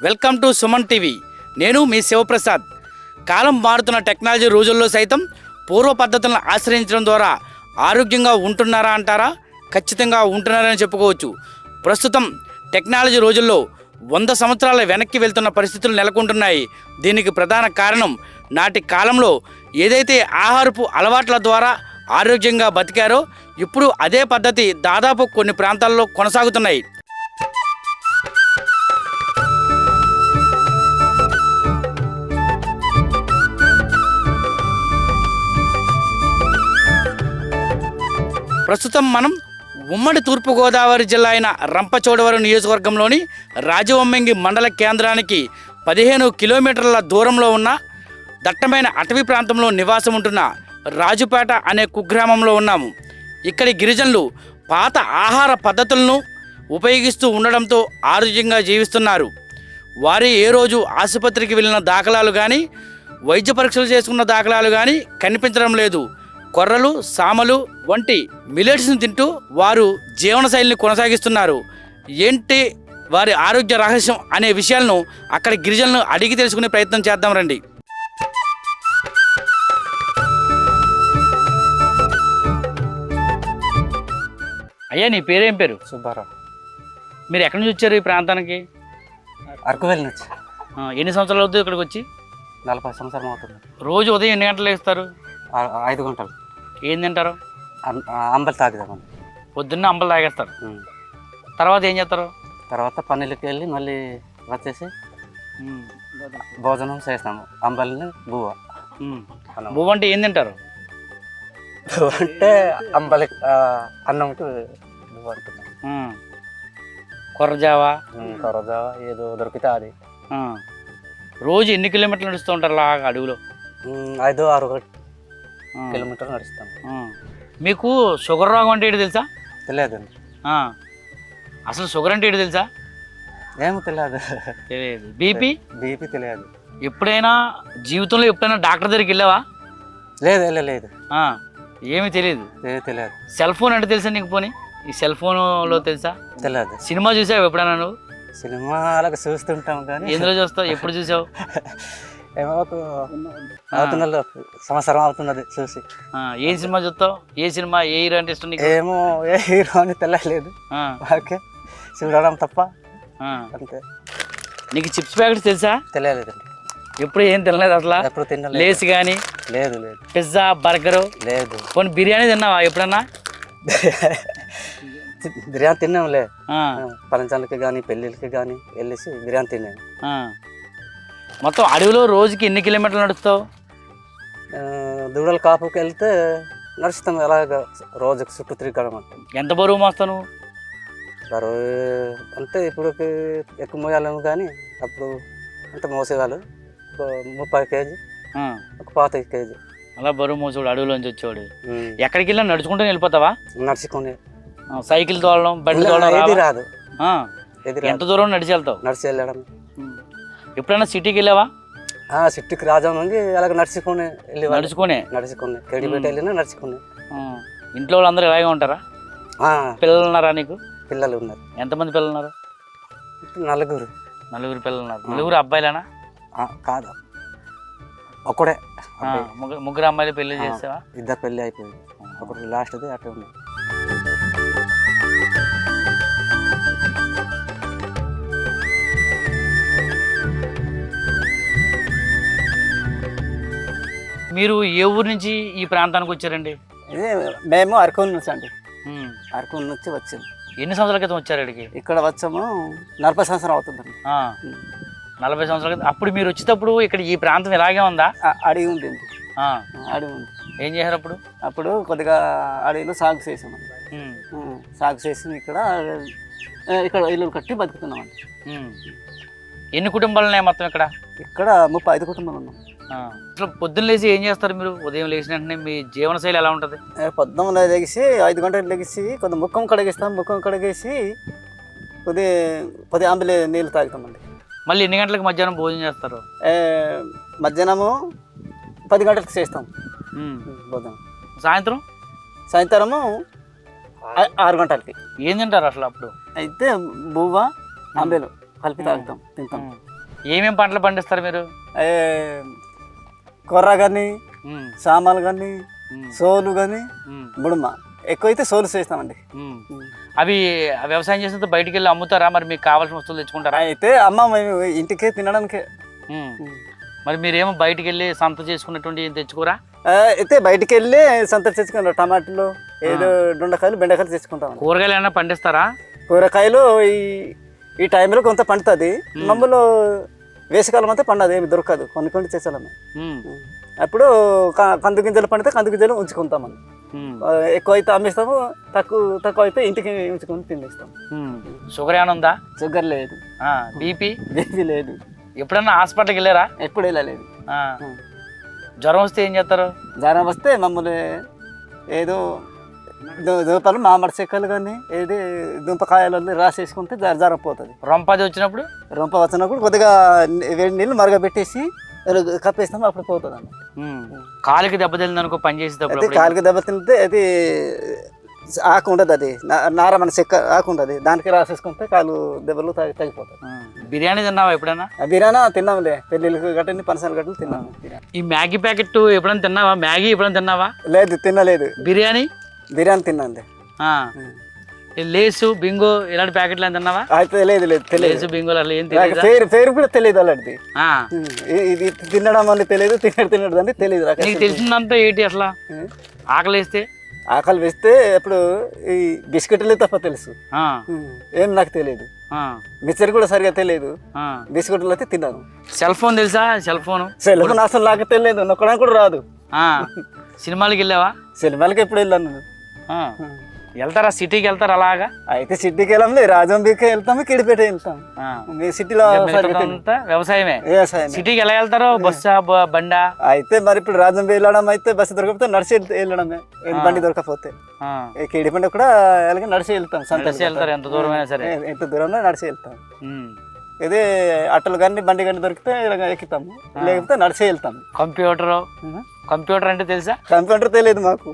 Welcome to Suman TV. నేను మీ శివప్రసాద్. కాలం మారుతున్న technology రోజుల్లో సైతం పూర్వ పద్ధతులను ఆశ్రయించడం ద్వారా ఆరోగ్యంగా ఉంటున్నారా అంటారా? ఖచ్చితంగా ఉంటున్నారని చెప్పుకోవచ్చు. ప్రస్తుతం టెక్నాలజీ రోజుల్లో 100 సంవత్సరాల వెనక్కి వెళ్తున్న పరిస్థితులు నెలకొంటున్నాయి. దీనికి ప్రధాన కారణం నాటి కాలంలో ఏదైతే ఆహారపు అలవాట్ల ద్వారా ఆరోగ్యంగా బతికారో ఇప్పుడు అదే పద్ధతి దాదాపు కొన్ని ప్రాంతాల్లో కొనసాగుతున్నాయి. ప్రస్తుతం మనం ఉమ్మడి తూర్పుగోదావరి జిల్లా అయిన రంపచోడవరం నియోజకవర్గంలోని రాజవొమ్మంగి మండల కేంద్రానికి 15 కిలోమీటర్ల దూరంలో ఉన్న దట్టమైన అటవీ ప్రాంతంలో నివాసం ఉంటున్న రాజుపేట అనే కుగ్రామంలో ఉన్నాము. ఇక్కడి గిరిజనులు పాత ఆహార పద్ధతులను ఉపయోగిస్తూ ఉండడంతో ఆరోగ్యంగా జీవిస్తున్నారు. వారి ఏ రోజు ఆసుపత్రికి వెళ్ళిన దాఖలాలు కానీ వైద్య పరీక్షలు చేసుకున్న దాఖలాలు కానీ కనిపించడం లేదు. కొర్రలు, సామలు వంటి మిలెట్స్ని తింటూ వారు జీవనశైలిని కొనసాగిస్తున్నారు. ఏంటి వారి ఆరోగ్య రహస్యం అనే విషయాలను అక్కడ గిరిజనులను అడిగి తెలుసుకునే ప్రయత్నం చేద్దాం రండి. అయ్యా, నీ పేరేం పేరు? సుబ్బారావు. మీరు ఎక్కడి నుంచి వచ్చారు ఈ ప్రాంతానికి? అరకువేలి నుంచి. ఎన్ని సంవత్సరాలు అవుతుంది ఇక్కడికి వచ్చి? 40 సంవత్సరం అవుతుంది. రోజు ఉదయం ఎన్ని గంటలు వేస్తారు? 5 గంటలు. ఏం తింటారు? అంబలి తాగుతామండి. పొద్దున్న అంబలు తాగేస్తారు. తర్వాత ఏం చేస్తారు? తర్వాత పనులకి వెళ్ళి మళ్ళీ వచ్చేసి భోజనం చేస్తాము. అంబలిని బువ్వ. బువ్వ అంటే ఏం తింటారు? అంటే అంబలి అన్నంకి బువ్వ అంటున్నాం. కొర్రజావా, కొరజావా ఏదో దొరికితే అది. రోజు ఎన్ని కిలోమీటర్లు నడుస్తూ ఉంటారు లాగా అడవిలో? 5-6 కిలోమీటర్లు నడుస్తాం. మీకు షుగర్ రోగం అంటే ఏంటి తెలుసా? తెలియదండి. అసలు షుగర్ అంటే ఏంటి తెలుసా? ఏమో తెలియదు. తెలియదు. బీపీ తెలియదు. ఎప్పుడైనా జీవితంలో ఎప్పుడైనా డాక్టర్ దగ్గరికి వెళ్ళావా? లేదు లేదు. ఏమీ తెలియదు. తెలియదు. సెల్ ఫోన్ అంటే తెలుసా నీకు? పోనీ ఈ సెల్ ఫోన్లో తెలుసా? తెలియదు. సినిమా చూసావు ఎప్పుడైనా నువ్వు? సినిమా అలాగ చూస్తుంటాం కానీ. ఎందులో చూస్తావు? ఎప్పుడు చూసావు? ఏమో అవుతున్నది, సంవత్సరం అవుతున్నది చూసి. ఏం సినిమా చూస్తావు? ఏ సినిమా, ఏ హీరో అంటే ఇష్టం నీకు? ఏమో ఏ హీరో అని తెలియలేదు. ఓకే, చూడడం తప్ప అంతే. నీకు చిప్స్ ప్యాకెట్స్ తెలుసా? తెలియలేదండి. ఎప్పుడు ఏం తినలేదు అసలు? ఎప్పుడు తినలేదు. లేస్ కానీ? లేదు. Pizza, burger? లేదు. కొన్ని బిర్యానీ తిన్నావా ఎప్పుడన్నా? బిర్యానీ తిన్నాంలే. పరంచాలకి కానీ పెళ్ళిళ్ళకి కానీ వెళ్ళేసి బిర్యానీ తిన్నాను. మొత్తం అడవిలో రోజుకి ఎన్ని కిలోమీటర్లు నడుస్తావు? దూడల కాపుకి వెళ్తే నడుస్తాం. అలాగ రోజుకి చుట్టూ తిరగడం. అంటే ఎంత బరువు మోస్తాను? బరువు అంటే ఇప్పుడు ఎక్కువ మోయాలేము కానీ అప్పుడు అంటే మోసేవాళ్ళు. ఒక 30 కేజీ, ఒక 25 కేజీ అలా బరువు మోసేవాడు అడవిలోంచి వచ్చేవాడు. ఎక్కడికి వెళ్ళినా నడుచుకుంటూ వెళ్ళిపోతావా? నడుచుకుని. సైకిల్ తోలడం, బండి తోలడం రాదు. ఎంత దూరం నడిచి వెళ్తావు? నడిచి వెళ్ళడం. ఎప్పుడైనా సిటీకి వెళ్ళావా? సిటీకి రాజామంగి అలాగ నడుచుకుని నడుచుకుని కేడిపేట వెళ్ళినా నడుచుకుని. ఇంట్లో వాళ్ళందరూ ఇలాగే ఉంటారా? పిల్లలు ఉన్నారా నీకు? పిల్లలు ఉన్నారు. ఎంతమంది పిల్లలు ఉన్నారు? 4. 4 పిల్లలు ఉన్నారు. 4 అబ్బాయిలేనా? కాదు, ఒక్కడే. ముగ్గురు అమ్మాయిలు పెళ్లి చేసావా? 2 పెళ్లి అయిపోయింది. ఒకటి లాస్ట్ది అట్టే ఉంది. మీరు ఏ ఊరు నుంచి ఈ ప్రాంతానికి వచ్చారండి? ఇదే మేము అరకువేలి నుంచి అండి. అరకువేలి నుంచి వచ్చింది. ఎన్ని సంవత్సరాల క్రితం వచ్చారు ఇక్కడికి? ఇక్కడ వచ్చాము 40 సంవత్సరం అవుతుందండి. 40 సంవత్సరాల క్రితం. అప్పుడు మీరు వచ్చేటప్పుడు ఇక్కడ ఈ ప్రాంతం ఇలాగే ఉందా? అడవి ఉంది. అడవి ఉంది. ఏం చేశారు అప్పుడు? అప్పుడు కొద్దిగా అడవిలో సాగు చేసామండి. సాగు చేసి ఇక్కడ ఇల్లు కట్టి బతుకుతున్నామండి. ఎన్ని కుటుంబాలు ఉన్నాయి మొత్తం ఇక్కడ? ఇక్కడ 35 కుటుంబాలు ఉన్నాం. అసలు పొద్దున్న లేచి ఏం చేస్తారు మీరు? ఉదయం లేచిన వెంటనే మీ జీవనశైలి ఎలా ఉంటుంది? పొద్దున్న లేచి 5 గంటలకు లెగిసి కొద్దిగా ముఖం కడిగేస్తాం. ముఖం కడిగేసి కొద్దిగా అంబలి నీళ్ళు తాగుతామండి. మళ్ళీ ఎన్ని గంటలకు మధ్యాహ్నం భోజనం చేస్తారు? మధ్యాహ్నము 10 గంటలకు చేస్తాం భోజనం. సాయంత్రము 6 గంటలకి. ఏం తింటారు అసలు అప్పుడు? అయితే బువ్వ, అంబేలు కలిపి తాగుతాం, తింటాం. ఏమేమి పంటలు పండిస్తారు మీరు? కొర్ర కానీ, ఉమ్, సామాలు కానీ, ఉమ్, సోలు కానీ, ఉమ్, బుడమ ఎక్కువైతే సోలు చేస్తామండి. ఉమ్. అవి వ్యవసాయం చేసినంత బయటికి వెళ్ళి అమ్ముతారా? మరి మీకు కావాల్సిన వస్తువులు తెచ్చుకుంటారా? అయితే అమ్మ మేము ఇంటికే తినడానికే. ఉమ్. మరి మీరేమో బయటికి వెళ్ళి సంత చేసుకున్నటువంటి ఏం తెచ్చుకోరా? అయితే బయటికి వెళ్ళి సంత తెచ్చుకుంటాం. టమాటాలు, ఏదో దొండకాయలు, బెండకాయలు తెచ్చుకుంటాం. కూరగాయలు ఏమైనా పండిస్తారా? కూరగాయలు ఈ టైంలో కొంత పండుతుంది. మమ్మల్ని వేసవికాలం అంతా పండదు, ఏమి దొరకదు, కొన్ని తెచ్చాలమ్మ. ఉమ్, అప్పుడు కందు గింజలు పండితే కందు గింజలు ఉంచుకుంటామని. ఉమ్, ఎక్కువ అయితే అమ్మేస్తాము, తక్కువ అయితే ఇంటికి ఉంచుకొని తినేస్తాం. ఉమ్. షుగర్ ఏమైనా ఉందా? షుగర్ లేదు, బీపీ లేదు. ఎప్పుడన్నా హాస్పిటల్కి వెళ్ళారా? ఎప్పుడు వెళ్ళలేదు. జ్వరం వస్తే ఏం చేస్తారు? జ్వరం వస్తే మమ్మల్ని ఏదో దుంపలు, మామిడి చెక్కలు కానీ, ఏది దుంపకాయలు రాసేసుకుంటే జ్వరం పోతుంది. రొంపది వచ్చినప్పుడు? రొంప వచ్చినప్పుడు కొద్దిగా వేడి నీళ్ళు మరగబెట్టేసి కప్పేస్తాము, అప్పుడు పోతుంది అన్న. కాలుకి దెబ్బ తగిలింది అనుకో, పని చేసేటప్పుడు అయితే కాలుకి దెబ్బ తింటే అది ఆకు ఉండదు, అది నార మన చెక్క ఆకు ఉండదు, దానికి రాసేసుకుంటే కాలు దెబ్బలు తగ్గిపోతాయి. బిర్యానీ తిన్నావా ఎప్పుడైనా? బిర్యానీ తిన్నాములే, పెళ్ళిళ్ళకి గట్టని పనసాలు గట్టలు తిన్నాము. ఈ మ్యాగీ ప్యాకెట్ ఎప్పుడైనా తిన్నావా? మ్యాగీ ఎప్పుడైనా తిన్నావా? లేదు, తినలేదు. బిర్యానీ తిన్నాండి. లేసు, బింగో ఇలాంటి ప్యాకెట్లు ఏం తిన్నావా? అయితే లేదు, లేసు, బింగోలు అట్లా ఏం తెలియదు. పేరు కూడా తెలియదు అలాంటిది. ఇది తినడం అని తెలియదు, తినడం అని తెలియదు. నీకు తెలిసిందంతా ఏంటి అసలు? ఆకలి వేస్తే ఆకలి వేస్తే ఇప్పుడు ఈ బిస్కెట్లు తప్ప తెలుసు, ఏం నాకు తెలియదు. మిక్చర్ కూడా సరిగా తెలియదు, బిస్కెట్లు అయితే తిన్నాను. సెల్ ఫోన్ తెలుసా? సెల్ ఫోన్ అసలు నాకు తెలియదు, నొక్కడానికి కూడా రాదు. సినిమాలకి వెళ్ళావా? సినిమాలకి ఎప్పుడు వెళ్ళాను. వెళ్తారా? సిటీకి వెళ్తారా? అలాగా అయితే సిటీకి వెళ్ళాంలే, రాజంబికి వెళ్తాము, కిడిపేట వెళ్తాం. మీ సిటీలో వ్యవసాయమే. సిటీకి ఎలా వెళ్తారో? బస్సా, బండా? అయితే మరి ఇప్పుడు రాజంబి వెళ్ళడం అయితే బస్సు దొరకకపోతే నడిచి వెళ్ళడమే, బండి దొరకకపోతే. కిడిపేట కూడా అలాగే నడిచి వెళ్తాం. వెళ్తారు ఎంత దూరం అయినా సరే? ఎంత దూరంలో నడిచి వెళ్తాం. ఇదే అట్టలు కానీ బండి కానీ దొరికితే ఇలా ఎక్కుతాము, లేకపోతే నడిచి వెళ్తాం. కంప్యూటర్ అంటే తెలుసా? కంప్యూటర్ తెలియదు మాకు.